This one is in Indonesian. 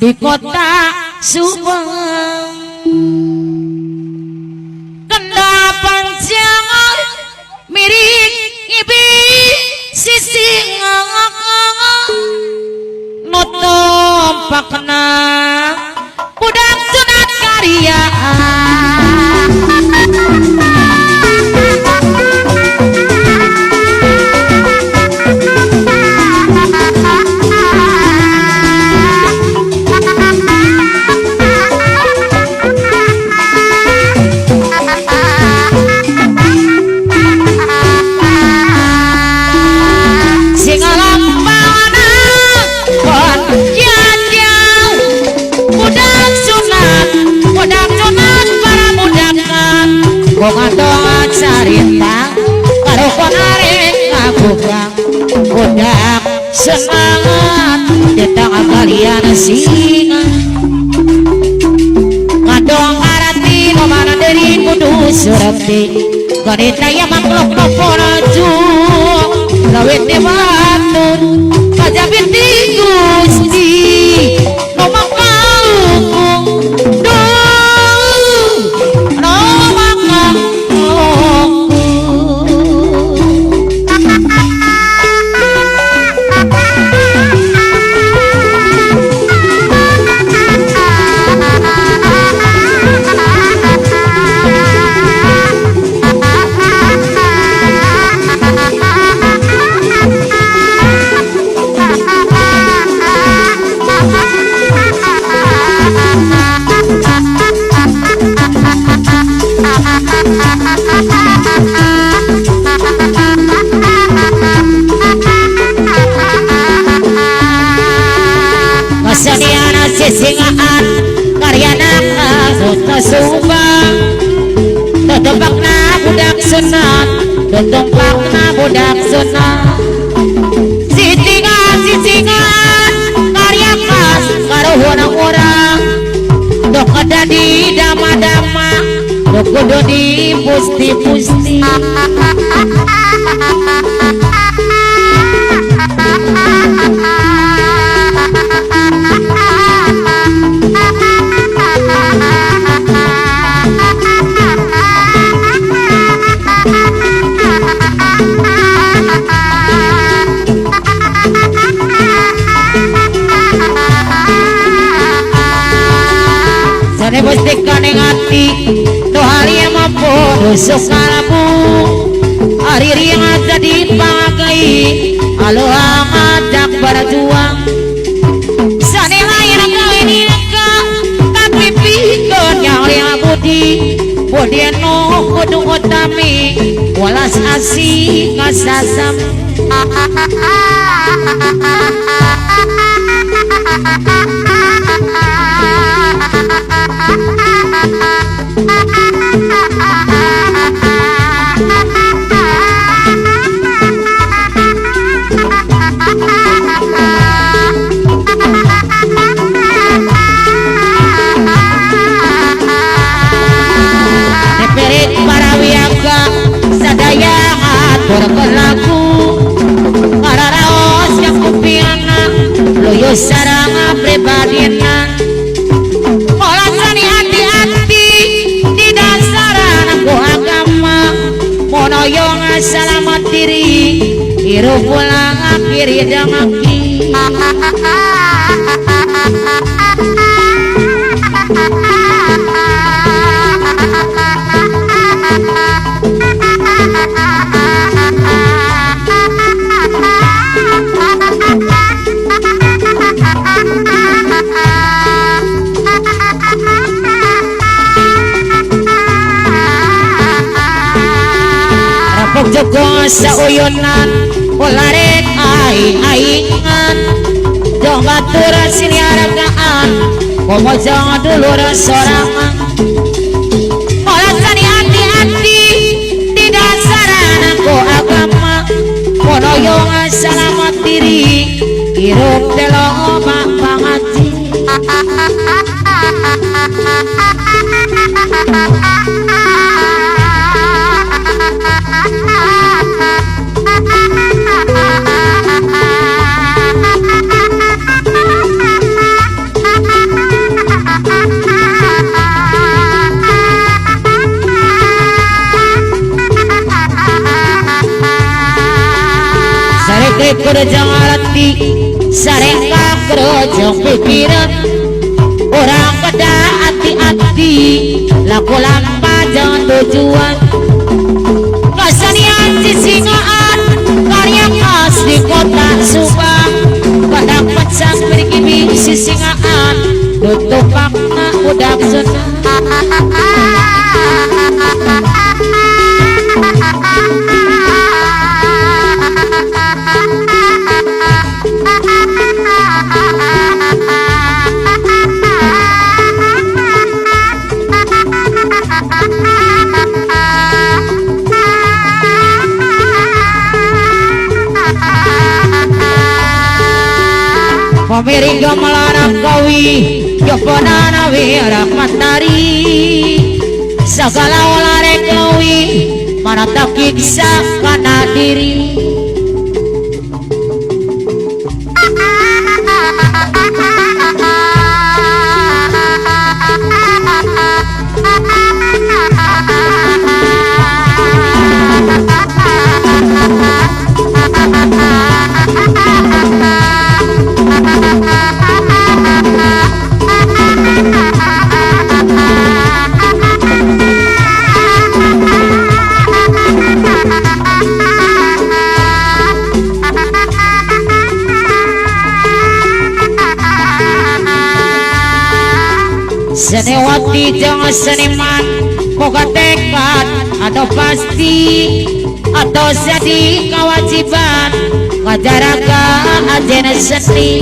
di kota Subang. Kendal panjang miring ibi sisi nutum pakna budak sunat karya. Ngadong carita karo kon arek kabukang budak semangat datang kalian singa ngadong arati nomana dari kudu surati ganita ya makhluk noporaju lawet dewatur kajabit di Gusti singaan karyana kota Subang tetumpakna budak senat tetumpakna budak senat sitingan karya khas karo orang-orang dok ada di dama-dama dok kudu di pusti-pusti Pasti kaneng hati doh hari yang mampu dosok kalamu hari yang ada di pangai aloha ngajak berjuang sane lain ini tapi pikon yang liang budi no kudu utami walas asih kasasam berlaku kararaos yang kupiana loyo sarang pribadina molasani hati-hati di dasaran aku agama monoyong selamat diri hirup pulang akhiri damaki Jogo sauyunan ularek ai-aingan jong batur sini aragaan komojong dulur sorangan molasani hati-hati di dasaran aku agama monoyong selamat diri hirup telo omak pangaji kerja ngerti sareka kerja pikiran orang kada hati-hati laku lampa jangan tujuan kesenian sisingaan karya khas di kota Subang pada pecah berkibi sisingaan tutup makna udah senang Pemiring gamelan kawi Yoponana wira matari segala olare kawi mana tak kiksa kana diri seniwati jangan seniman boga tekad atau pasti atau jadi kewajiban ngajaraga ajena seni